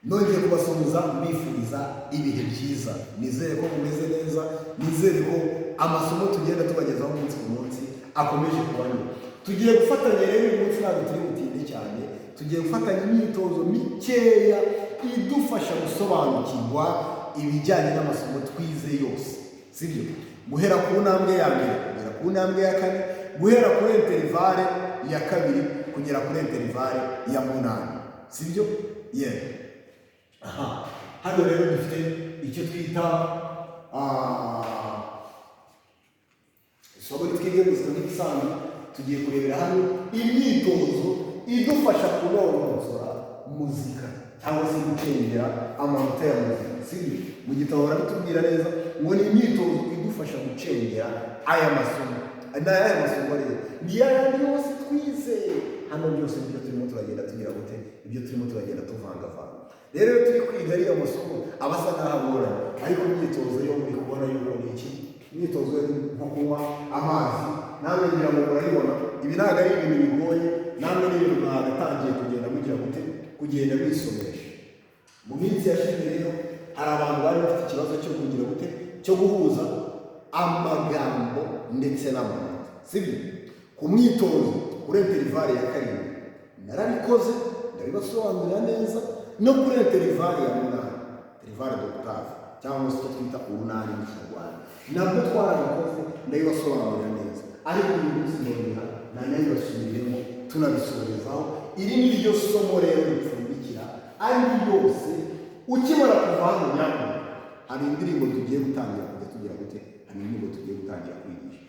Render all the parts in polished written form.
nongeye kubasuhuza mbifuriza ibihe byiza, nizere ko mumeze neza, nizere ko amasomo tugenda tubagezaho umunsi ku munsi akomeje kubanyura. Tugiye gufatanya rero uyu munsi, ntabwo turi butinde cyane, tugiye gufatanya imyitozo mikeya idufasha gusobanukirwa ibijyanye n'amasomo twize yose, sibyo? Guhera ku ntambwe ya mbere kugera ku ntambwe ya kane, guhera kuri interivale ya kabiri kugera kuri interivale ya munani, sibyo? Aha, hano rero dufite icyo twita isomo twige gusa nk'ibisanzwe. Tugiye kurebera hano imyitozo idufasha kunonosora muzika cyangwa se gucengera amanota ya muzika, sibyo? Mu gitabo barabitubwira neza ngo ni imyitozo idufasha gucengera aya masomo. Aya masomo rero ni yayandi yose twize hano, byose nibyo turimo turagenda tugira gute, ibyo turimo turagenda tuvangavanga. Rero turi kwiga ariya masomo abasa n'ahagorana, ariko imyitozo yo muri kubona yuko ni iki? Imyitozo nko kunywa amazi, namwe ngira ngo murayibona. Ibi ntabwo ari ibintu bigoye, namwe ni ibintu mwagatangiye kugenda mugira gute, kugenda mwisomesha. Mu minsi yashize rero hari abantu bari bafite ikibazo cyo kugira gute, cyo guhuza amagambo ndetse n'amanota, sibyo? Ku mwitozo kuri interivale ya karindwi narabikoze, ndabibasobanurira neza, no kuri interivale ya munani, interivale d'octave cyangwa se twita urunani mu Kinyarwanda, nabwo twarabikoze, ndabibasobanurira neza. Ariko uyu munsi ndongera nanone basubiremo tunabisorezaho. Iri ni ryo somo rero ripfundikira ari yose. Ukimara kuva hano nyako hari indirimbo tugiye gutangira kujya tugira gute, hari indirimbo tugiye gutangira kwigisha.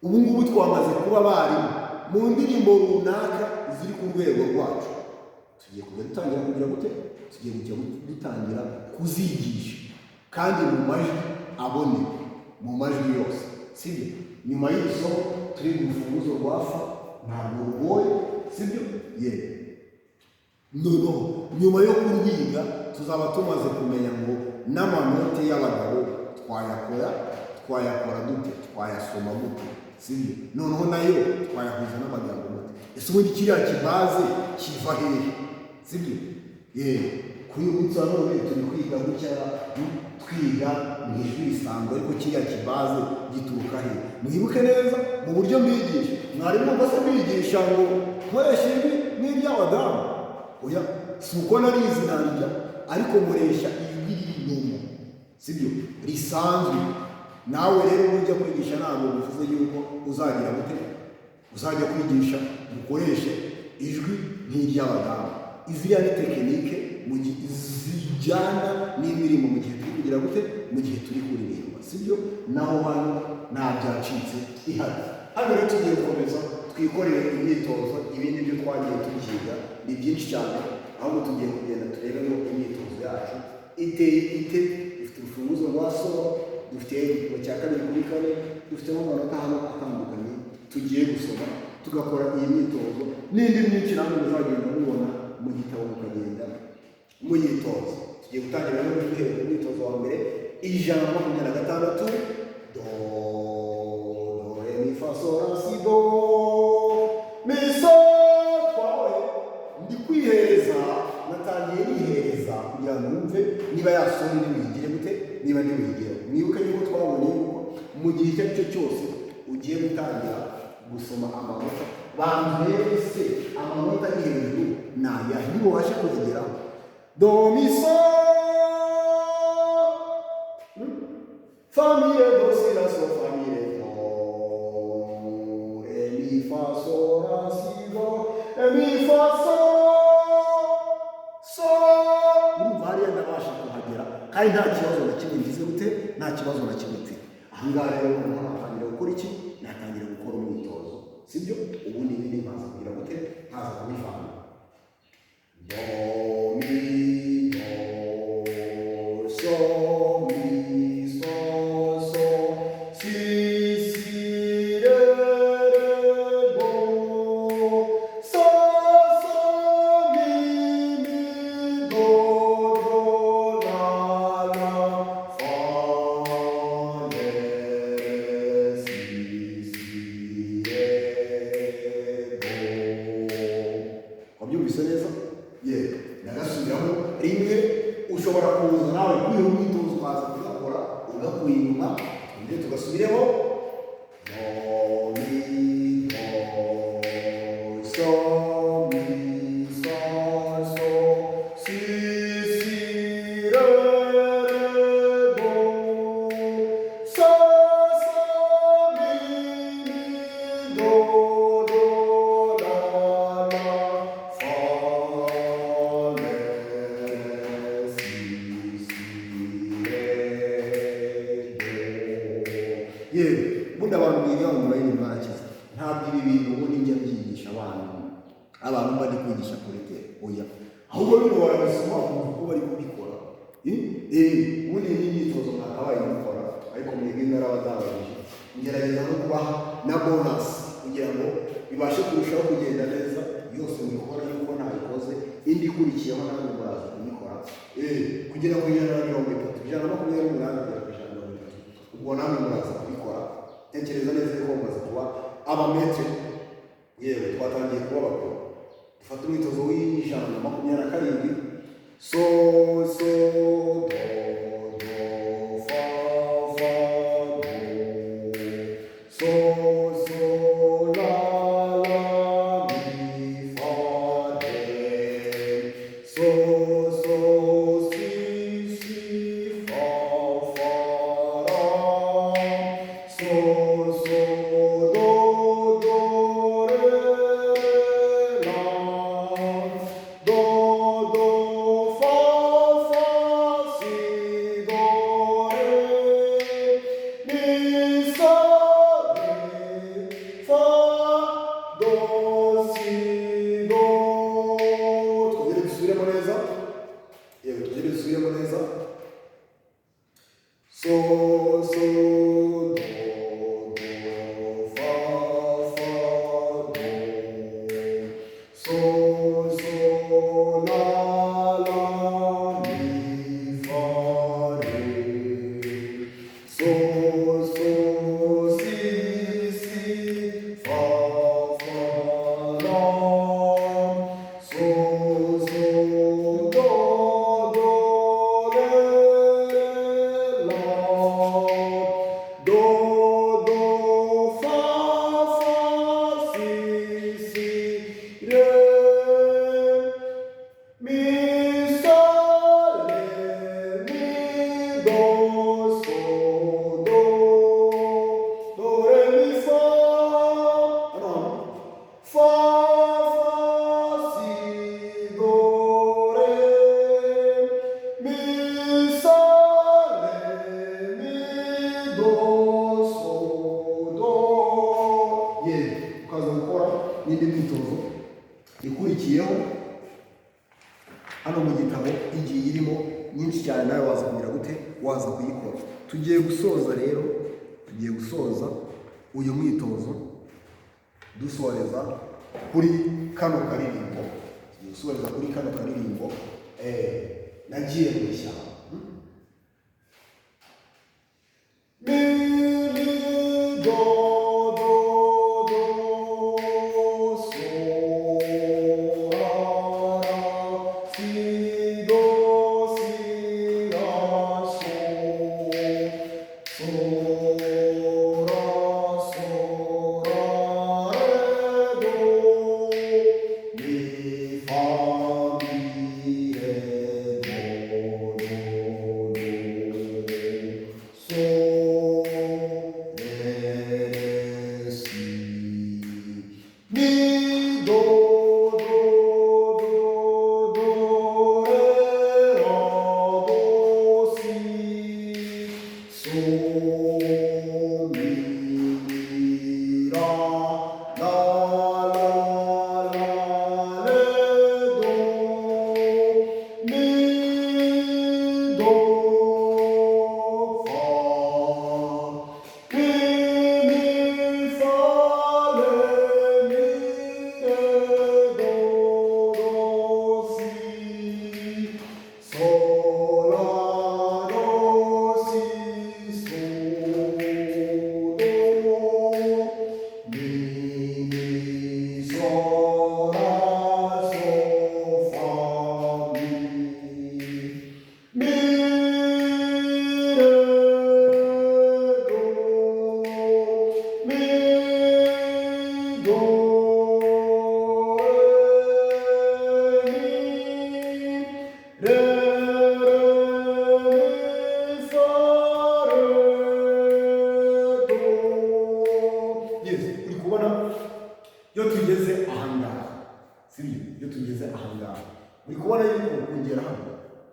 Ubu ngubu twamaze kuba abarimu mu ndirimbo runaka ziri ku rwego rwacu, tugiye kujya dutangira kugira gute, tugiye kujya dutangira kuzigisha kandi mu majwi aboneka, mu majwi yose, sibyo? Nyuma y'isomo turi mu rufunguzo rwa fa, ntabwo rugoye, sibyo? Noneho nyuma yo kurwiga tuzaba tumaze kumenya ngo n'amanota y'abagabo twayakora dute, twayasoma gute, sibyo? Noneho nayo twayahuza n'amagambo gute. Ese ubundi kiriya kibaze kiva hehe, sibyo? Kuri uyu munsi wa none turi kwiga gutya, twiga mu ijwi risanzwe, ariko kiriya kibaze gituruka hehe? Mwibuke neza mu buryo mbigisha, mwarimu mbese mbigisha ngo nkoresha ibi n'iby'abadamu. Oya, si uko narizi narya, ariko muresha ijwi ry'inyuma, sibyo? Risanzwe. Nawe rero ujya kwigisha ntabwo bivuze yuko uzagira gute, uzajya kwigisha ukoreshe ijwi nk'iry'abadamu. Iziriya ni tekinike zijyana n'indirimbo mu gihe turi kugira gute, mu gihe turi kuririmba, sibyo? Naho hano nta byacitse ihari. Hano rero tugiye gukomeza twikorere imyitozo. Ibindi byo twagiye tukiga ni byinshi cyane, ahubwo tugiye kugenda turebe ngo imyitozo yacu iteye ite. Dufite urufunguzo rwa solo, dufite igipimo cya kabiri kuri kane, dufitemo amanota hano atandukanye tugiye gusoma tugakora iyi myitozo n'indi myinshi namwe muzagenda mubona mu gitabo, mukagenda muyitoza. Tugiye gutangira rero duhere ku mwitozo wa mbere, 126. Do, re, mi, fa, sol, la, si, do, mi, so. Twawe ndi kwihereza, natangiye nihereza kugira ngo numve niba yasoni n'ibigire gute, niba n'ibigire. Mwibuke yuko twabonye yuko mu gihe icyo ari cyo cyose ugiye gutangira gusoma amanota, bambere se amanota ari hejuru naya nibo washe kuzigeraho. Do, mi, so, fa, mi, re, do, si, la, so, fa, mi, re, do, re, mi, fa, sol, la, si, do, re, mi, fa, so. Urumva hariya ndabasha kuhagera kandi nta kibazo na kimwe ngize gute, nta kibazo na kimwe mfite. Ahangaha rero natangira gukora iki? Natangira gukora umwitozo, sibyo? Ubundi ibindi nkaza kugira gute, nkaza kubivanga. Do, mi, do, so, mi, so, so, si, si, re, do, so, so, mi, do, la, la, fa, re, si, re, do. Wabyumvise neza? rimwe ushobora kuza nawe kuri iyo myitozo ukaza kugakora ugakuye inyuma ndetse tugasubiremo do mi do so mi sol so si si re re do so so mi do do la la fa re si si re do. Yewe bundi abantu biga mu mayini barakiza ntabwo ibi bintu ubundi njya byigisha abantu bari kwigisha kuri te oya ahubwo bino barabisoma uko bari kubikora ubundi ni imyitozo mwakabaye mukora ariko mwebwe narabadabarije ngerageza no kubaha na bonus kugira ngo bibashe kurushaho kugenda neza yose mubikora yuko ntabikoze indi ikurikiyeho namwe muraza kubikora kugira ngo ijana na mirongo itatu ijana na makumyabiri n'umunani kugera ku ijana na mirongo itatu ubwo namwe muraza kubikora tekereza neza ko mumaze kuba abametere yewe twatangiye kuba bakuru dufata umwitozo w'ijana na makumyabiri na karindwi so so do do fa fa do so so la la mi fa re so so si si fa fa ra so so do do re la do do fa fa si do re mi sa re fa do si do. Twongere dusubiremo neza yewe twongere dusubiremo neza so so do do fa fa do so so la la mi fa re so so si si fa fa la so so do do re la do do fa fa si si re mi sa re mi do so do do re mi fa no fa fa si do re mi sa re mi do so do. Yewe ukaza gukora n'indi myitozo ikurikiyeho hano mu gitabo igiye irimo nyinshi cyane nawe waza kugira gute waza kuyikora. Tugiye gusoza rero tugiye gusoza uyu mwitozo dusoreza kuri kano karirimbo tugiye gusoreza kuri kano karirimbo nagiye mu ishyamba mi mi do do do so ra ra si do si ra so so ra re do mi fa mi re do do kugera hano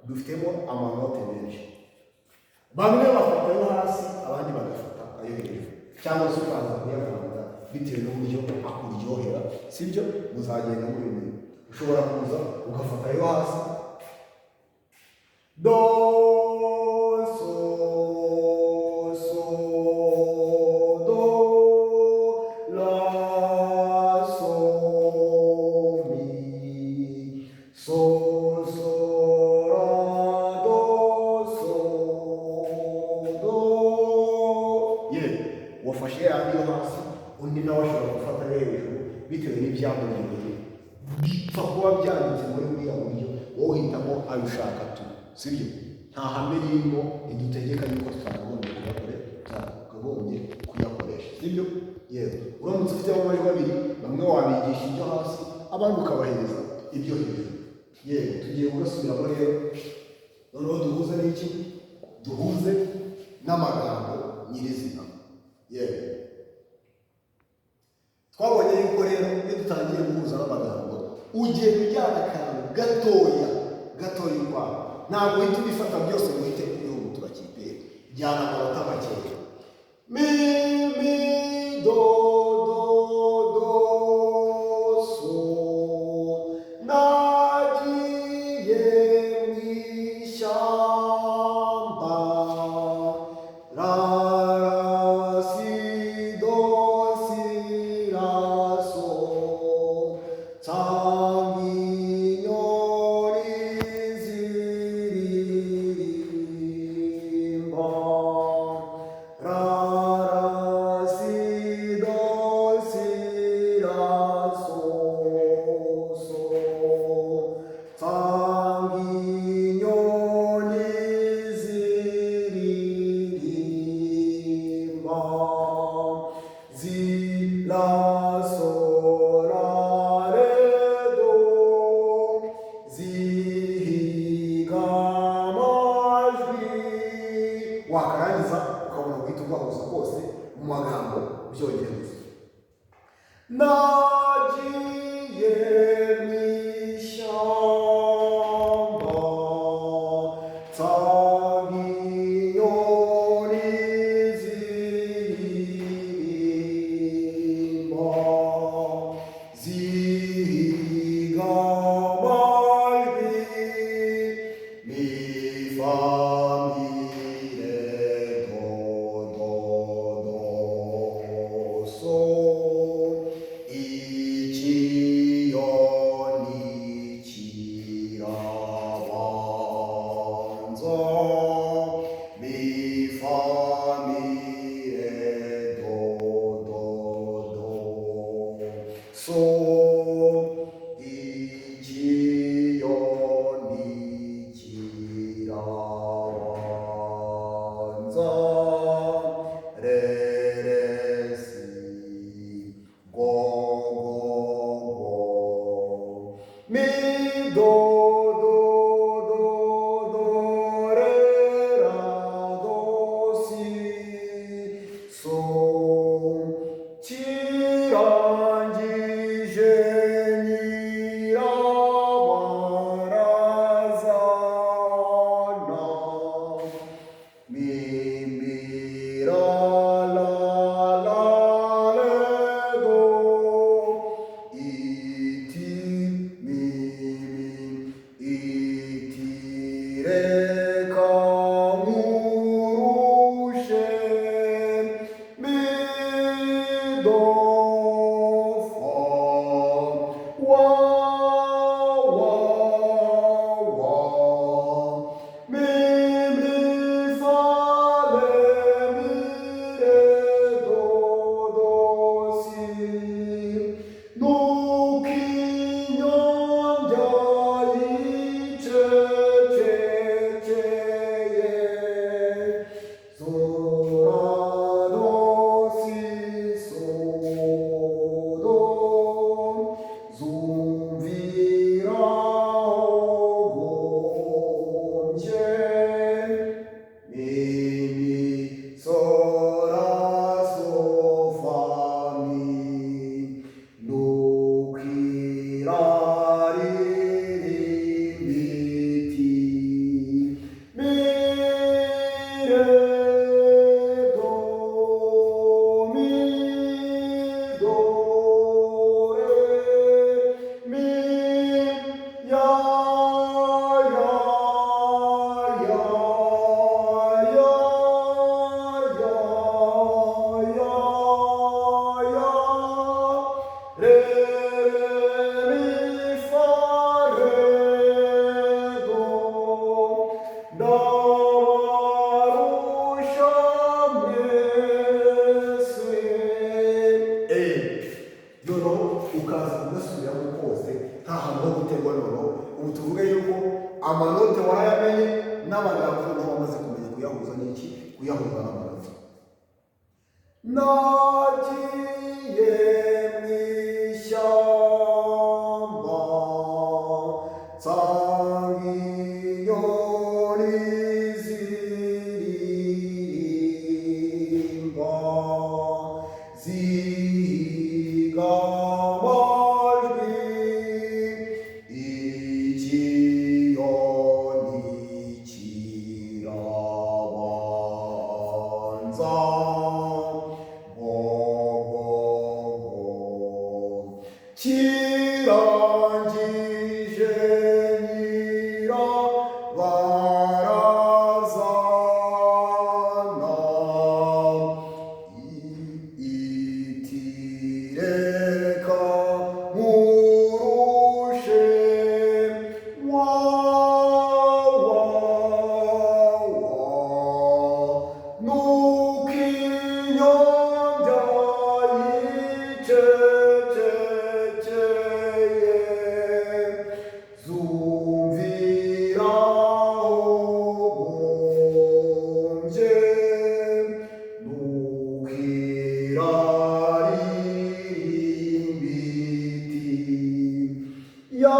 dufitemo amanote menshi, bamwe bafata ayo hasi abandi bagafata ayo hejuru, cyangwa se ukaza kuyavanga bitewe n'uburyo akuryohera, sibyo? Muzagenda mubimenya. Ushobora kuza ugafata ayo hasi do so so do la so mi so so la do so do. Wafashe yandi yo hasi, undi nawe ashobora gufata hejuru bitewe n'ibyamuryoheye, bipfa kuba byanditse muri buriya buryo, wowe uhitamo ayo ushaka tu, sibyo? Nta hame ririmo ridutegeka yuko tutakagombye kuyakoresha, sibyo? Yewe uramutse ufitemo amajwi abiri, bamwe wabigisha ibyo hasi abandi ukabahereza ibyo hejuru. Yewe tugiye kugasubiramo rero, noneho duhuze n'iki? Duhuze n'amagambo nyirizina. Yewe twabonye yuko rero iyo dutangiye guhuza n'amagambo, ugiye kujyana akantu gatoya ukwawe, ntabwo uhita ubifata byose ngo uhite ubihugutura kipe, jyana amanota makeya. Mi mi do do do so, nagiye mw'ishyamba ra si do si la so, nsanga inyoni ziririmba ra si do si la so so, nsanga inyoni ziririmba zila so la re do, zihiga amajwi. Wakarangiza ukabona guhita ugahuza kose mu magambo byongereza. Nagiye mw'ishyamba nsanga inyoni ziririmba zihiga amajwi, mi fa mi re do do do so, ikiyoni kirabanza, mi fa mi re do do do so, ikiyoni kirabanza re re si go go go, mi do do do do re ra do si so, kirangije nyirabarazana, mi mi ra la la re do, iti mi iti re ka murushe, mi do fa wa wa wa, mi fa le mi re do do si, nukinyanja ice ce ce amanote warayamenye n'amagambo noneho wamaze kumenya kuyahuza n'iki, kuyahuza n'amanota. Nagiye mw'ishyamba nsanga inyoni ziririmba zihiga amajwi, ikiyoni kirabanza kirangije nyirabarazana itireka nkurushe nuko inyombya yicecekeye zumvira ubumbye nuko iraririmba iti ya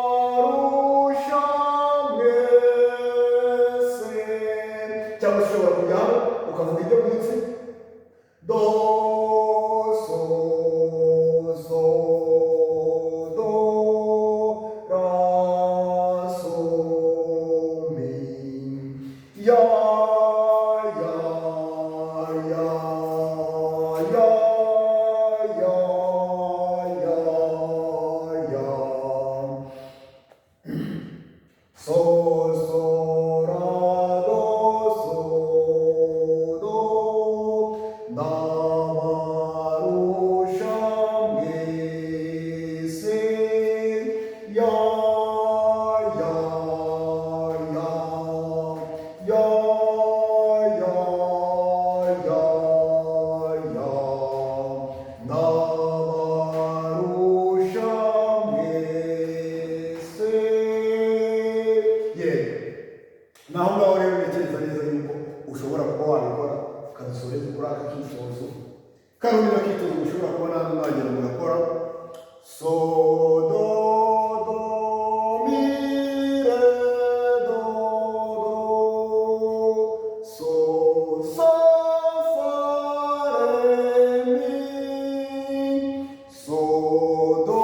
ndabarusha mwese. Cyangwa ushobora kujyaho ukavuga ibyo munsi do so so do ra so mi ya ya ya ya ya ya so so ra do so do ndabarusha mwese ya ya ya ya ya ya ya ndabarusha mwese. Naho ngaho rero ntekereza neza yuko ushobora kuba wabikora ukadusoreza kuri aka kitozo, kandi niba kitozo ushobora kuba nawe mwagera mugakora so do do mi re do do so so fa re mi so do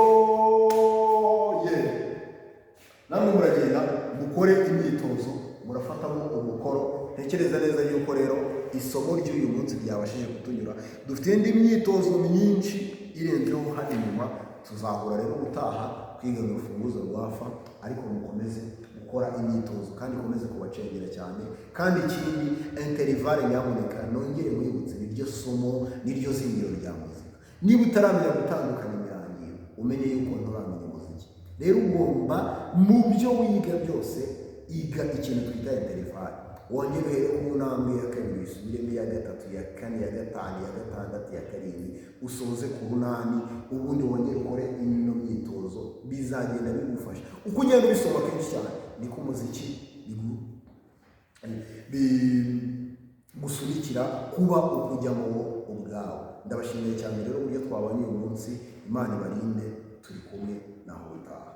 namwe muragenda mukore imyitozo murafatamo umukoro. Ntekereza neza yuko rero isomo ry'uyu munsi ryabashije kutunyura. Dufite indi myitozo myinshi irenzeho hano inyuma, tuzahura rero gutaha kwiga urufunguzo rwafa, ariko mukomeze gukora imyitozo kandi mukomeze kubacengera cyane. Kandi ikindi interivale nyamuneka nongere mwibutse niryo somo niryo zingiro rya muzika. Niba utaramenya gutandukanya imirangiro umenye yuko nturamenya umuziki, rero ugomba mu byo wiga byose iga ikintu twita interivale. Wongere uhere ku ntambwe ya kabiri usubiremo iya gatatu, ya kane, ya gatanu, ya gatandatu, ya karindwi, usoze ku munani, ubundi wongere ukore ino myitozo. Bizagenda bigufasha uko ugenda ubisoma kenshi cyane, niko umuziki gusunikira kuba ukujyamo ubwawe. Ndabashimiye cyane rero uburyo twabanye uyu munsi. Imana ibarinde, turi kumwe naho utaha.